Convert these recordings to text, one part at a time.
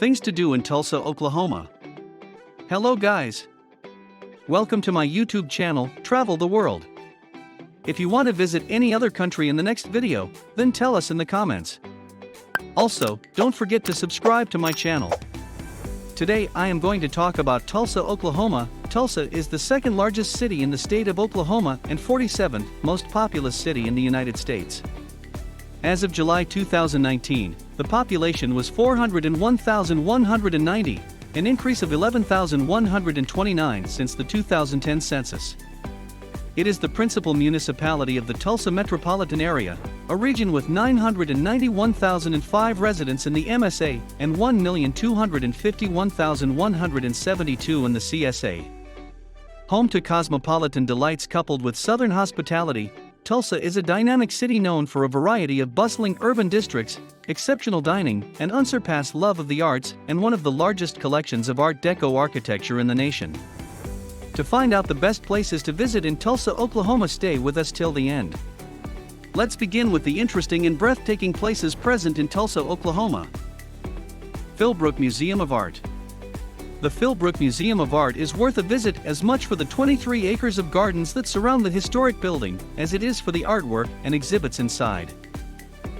Things to do in Tulsa, Oklahoma. Hello guys. Welcome to my YouTube channel, Travel the World. If you want to visit any other country in the next video, then tell us in the comments. Also, don't forget to subscribe to my channel. Today I am going to talk about Tulsa, Oklahoma. Tulsa is the second largest city in the state of Oklahoma and 47th most populous city in the United States. As of July 2019, the population was 401,190, an increase of 11,129 since the 2010 census. It is the principal municipality of the Tulsa metropolitan area, a region with 991,005 residents in the MSA and 1,251,172 in the CSA. Home to cosmopolitan delights coupled with southern hospitality, Tulsa is a dynamic city known for a variety of bustling urban districts, exceptional dining, and unsurpassed love of the arts, and one of the largest collections of Art Deco architecture in the nation. To find out the best places to visit in Tulsa, Oklahoma, stay with us till the end. Let's begin with the interesting and breathtaking places present in Tulsa, Oklahoma. Philbrook Museum of Art. The Philbrook Museum of Art is worth a visit as much for the 23 acres of gardens that surround the historic building as it is for the artwork and exhibits inside.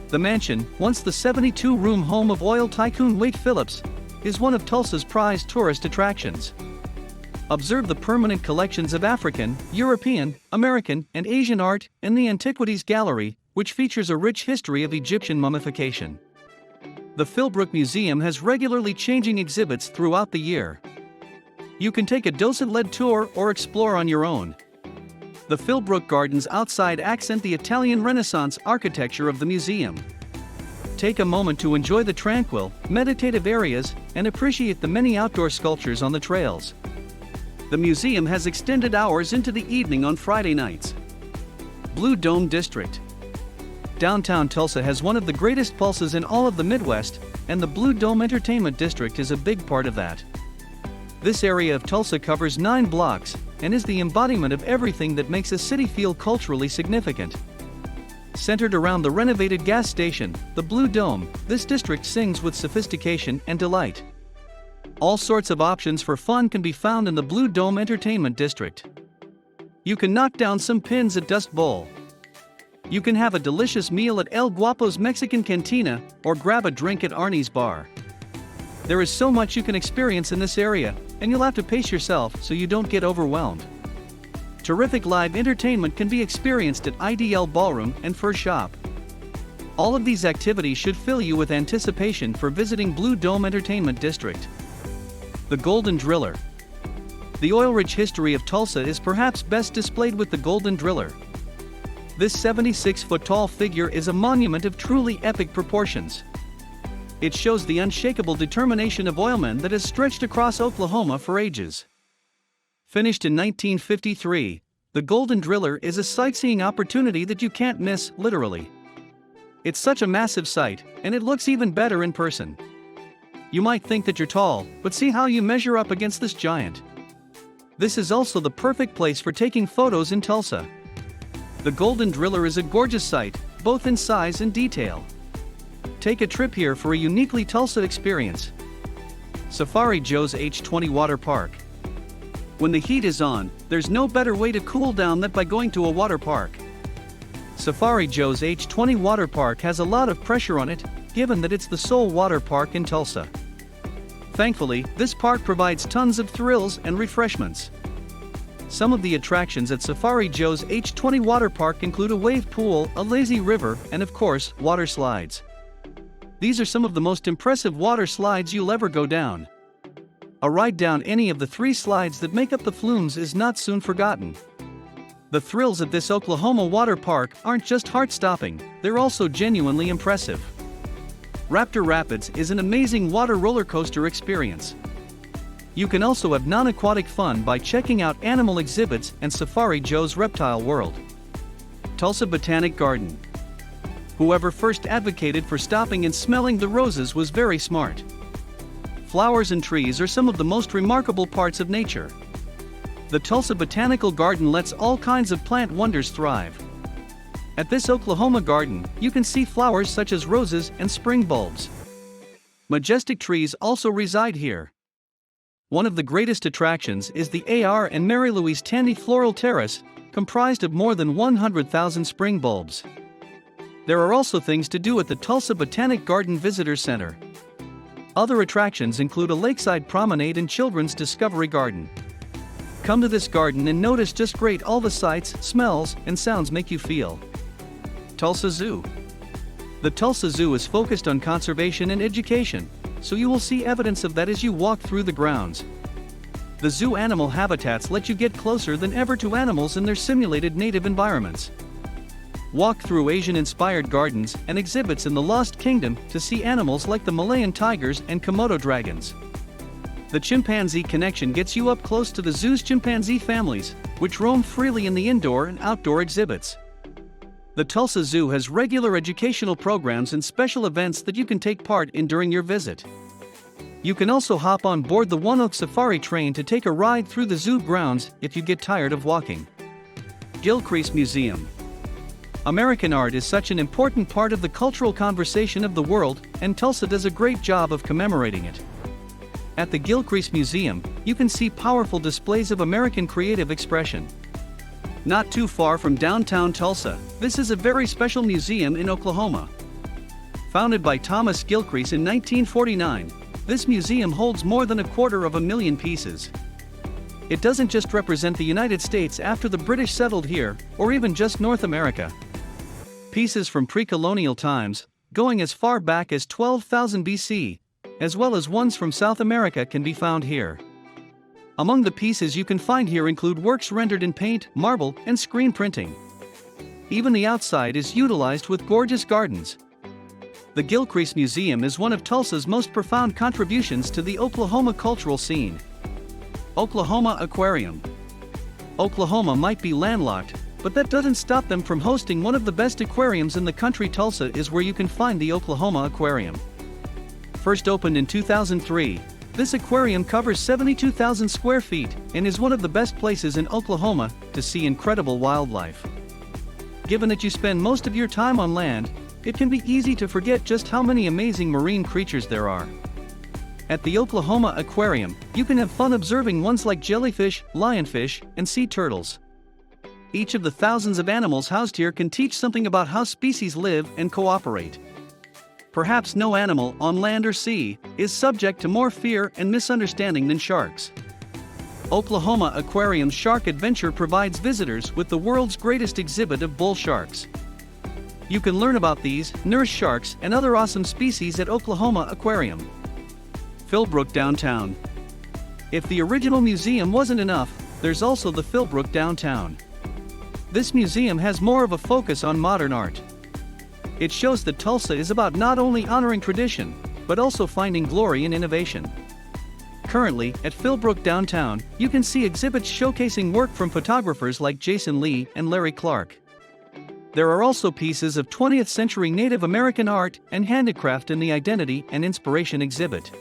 The mansion, once the 72-room home of oil tycoon Wade Phillips, is one of Tulsa's prized tourist attractions. Observe the permanent collections of African, European, American, and Asian art in the Antiquities Gallery, which features a rich history of Egyptian mummification. The Philbrook Museum has regularly changing exhibits throughout the year. You can take a docent-led tour or explore on your own. The Philbrook Gardens outside accent the Italian Renaissance architecture of the museum. Take a moment to enjoy the tranquil, meditative areas and appreciate the many outdoor sculptures on the trails. The museum has extended hours into the evening on Friday nights. Blue Dome District. Downtown Tulsa has one of the greatest pulses in all of the Midwest, and the Blue Dome Entertainment District is a big part of that. This area of Tulsa covers 9 blocks and is the embodiment of everything that makes a city feel culturally significant. Centered around the renovated gas station, the Blue Dome, this district sings with sophistication and delight. All sorts of options for fun can be found in the Blue Dome Entertainment District. You can knock down some pins at Dust Bowl. You can have a delicious meal at El Guapo's Mexican Cantina, or grab a drink at Arnie's Bar. There is so much you can experience in this area, and you'll have to pace yourself so you don't get overwhelmed. Terrific live entertainment can be experienced at IDL Ballroom and Fur Shop. All of these activities should fill you with anticipation for visiting Blue Dome Entertainment District. The Golden Driller. The oil-rich history of Tulsa is perhaps best displayed with the Golden Driller. This 76-foot-tall figure is a monument of truly epic proportions. It shows the unshakable determination of oilmen that has stretched across Oklahoma for ages. Finished in 1953, the Golden Driller is a sightseeing opportunity that you can't miss, literally. It's such a massive sight, and it looks even better in person. You might think that you're tall, but see how you measure up against this giant. This is also the perfect place for taking photos in Tulsa. The Golden Driller is a gorgeous sight, both in size and detail. Take a trip here for a uniquely Tulsa experience. Safari Joe's H20 Water Park. When the heat is on, there's no better way to cool down than by going to a water park. Safari Joe's H20 Water Park has a lot of pressure on it, given that it's the sole water park in Tulsa. Thankfully, this park provides tons of thrills and refreshments. Some of the attractions at Safari Joe's H20 Water Park include a wave pool, a lazy river, and of course, water slides. These are some of the most impressive water slides you'll ever go down. A ride down any of the 3 slides that make up the flumes is not soon forgotten. The thrills at this Oklahoma water park aren't just heart-stopping, they're also genuinely impressive. Raptor Rapids is an amazing water roller coaster experience. You can also have non-aquatic fun by checking out animal exhibits and Safari Joe's Reptile World. Tulsa Botanic Garden. Whoever first advocated for stopping and smelling the roses was very smart. Flowers and trees are some of the most remarkable parts of nature. The Tulsa Botanical Garden lets all kinds of plant wonders thrive. At this Oklahoma garden, you can see flowers such as roses and spring bulbs. Majestic trees also reside here. One of the greatest attractions is the A.R. and Mary Louise Tandy Floral Terrace, comprised of more than 100,000 spring bulbs. There are also things to do at the Tulsa Botanic Garden Visitor Center. Other attractions include a lakeside promenade and children's discovery garden. Come to this garden and notice just great all the sights, smells, and sounds make you feel. Tulsa Zoo. The Tulsa Zoo is focused on conservation and education, so you will see evidence of that as you walk through the grounds. The zoo animal habitats let you get closer than ever to animals in their simulated native environments. Walk through Asian-inspired gardens and exhibits in the Lost Kingdom to see animals like the Malayan tigers and Komodo dragons. The Chimpanzee Connection gets you up close to the zoo's chimpanzee families, which roam freely in the indoor and outdoor exhibits. The Tulsa Zoo has regular educational programs and special events that you can take part in during your visit. You can also hop on board the One Oak Safari train to take a ride through the zoo grounds if you get tired of walking. Gilcrease Museum. American art is such an important part of the cultural conversation of the world, and Tulsa does a great job of commemorating it. At the Gilcrease Museum, you can see powerful displays of American creative expression. Not too far from downtown Tulsa, this is a very special museum in Oklahoma. Founded by Thomas Gilcrease in 1949, this museum holds more than 250,000 pieces. It doesn't just represent the United States after the British settled here, or even just North America. Pieces from pre-colonial times, going as far back as 12,000 BC, as well as ones from South America can be found here. Among the pieces you can find here include works rendered in paint, marble, and screen printing. Even the outside is utilized with gorgeous gardens. The Gilcrease Museum is one of Tulsa's most profound contributions to the Oklahoma cultural scene. Oklahoma Aquarium. Oklahoma might be landlocked, but that doesn't stop them from hosting one of the best aquariums in the country. Tulsa is where you can find the Oklahoma Aquarium. First opened in 2003, this aquarium covers 72,000 square feet and is one of the best places in Oklahoma to see incredible wildlife. Given that you spend most of your time on land, it can be easy to forget just how many amazing marine creatures there are. At the Oklahoma Aquarium, you can have fun observing ones like jellyfish, lionfish, and sea turtles. Each of the thousands of animals housed here can teach something about how species live and cooperate. Perhaps no animal, on land or sea, is subject to more fear and misunderstanding than sharks. Oklahoma Aquarium's Shark Adventure provides visitors with the world's greatest exhibit of bull sharks. You can learn about these, nurse sharks, and other awesome species at Oklahoma Aquarium. Philbrook Downtown. If the original museum wasn't enough, there's also the Philbrook Downtown. This museum has more of a focus on modern art. It shows that Tulsa is about not only honoring tradition, but also finding glory in innovation. Currently, at Philbrook Downtown, you can see exhibits showcasing work from photographers like Jason Lee and Larry Clark. There are also pieces of 20th century Native American art and handicraft in the Identity and Inspiration exhibit.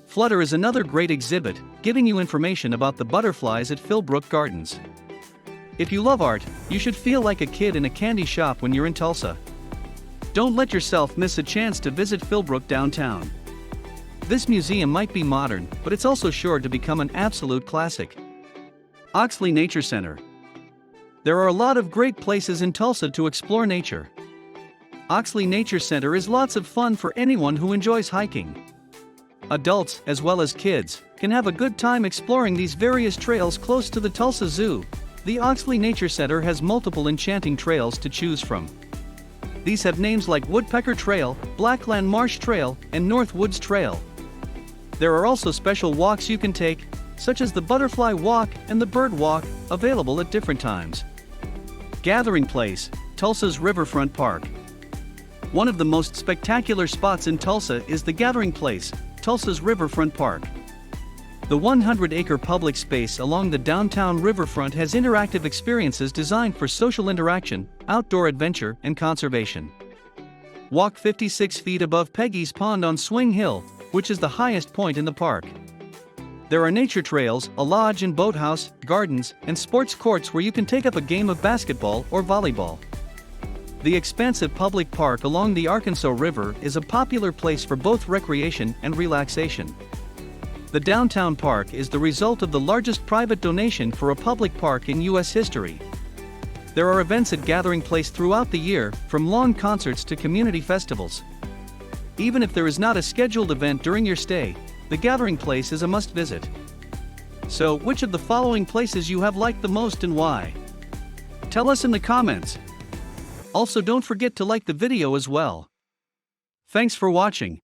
Flutter is another great exhibit, giving you information about the butterflies at Philbrook Gardens. If you love art, you should feel like a kid in a candy shop when you're in Tulsa. Don't let yourself miss a chance to visit Philbrook Downtown. This museum might be modern, but it's also sure to become an absolute classic. Oxley Nature Center. There are a lot of great places in Tulsa to explore nature. Oxley Nature Center is lots of fun for anyone who enjoys hiking. Adults, as well as kids, can have a good time exploring these various trails close to the Tulsa Zoo. The Oxley Nature Center has multiple enchanting trails to choose from. These have names like Woodpecker Trail, Blackland Marsh Trail, and North Woods Trail. There are also special walks you can take, such as the Butterfly Walk and the Bird Walk, available at different times. Gathering Place, Tulsa's Riverfront Park. One of the most spectacular spots in Tulsa is the Gathering Place, Tulsa's Riverfront Park. The 100-acre public space along the downtown riverfront has interactive experiences designed for social interaction, outdoor adventure, and conservation. Walk 56 feet above Peggy's Pond on Swing Hill, which is the highest point in the park. There are nature trails, a lodge and boathouse, gardens, and sports courts where you can take up a game of basketball or volleyball. The expansive public park along the Arkansas River is a popular place for both recreation and relaxation. The downtown park is the result of the largest private donation for a public park in U.S. history. There are events at Gathering Place throughout the year, from lawn concerts to community festivals. Even if there is not a scheduled event during your stay, the Gathering Place is a must-visit. So, which of the following places you have liked the most and why? Tell us in the comments. Also, don't forget to like the video as well. Thanks for watching.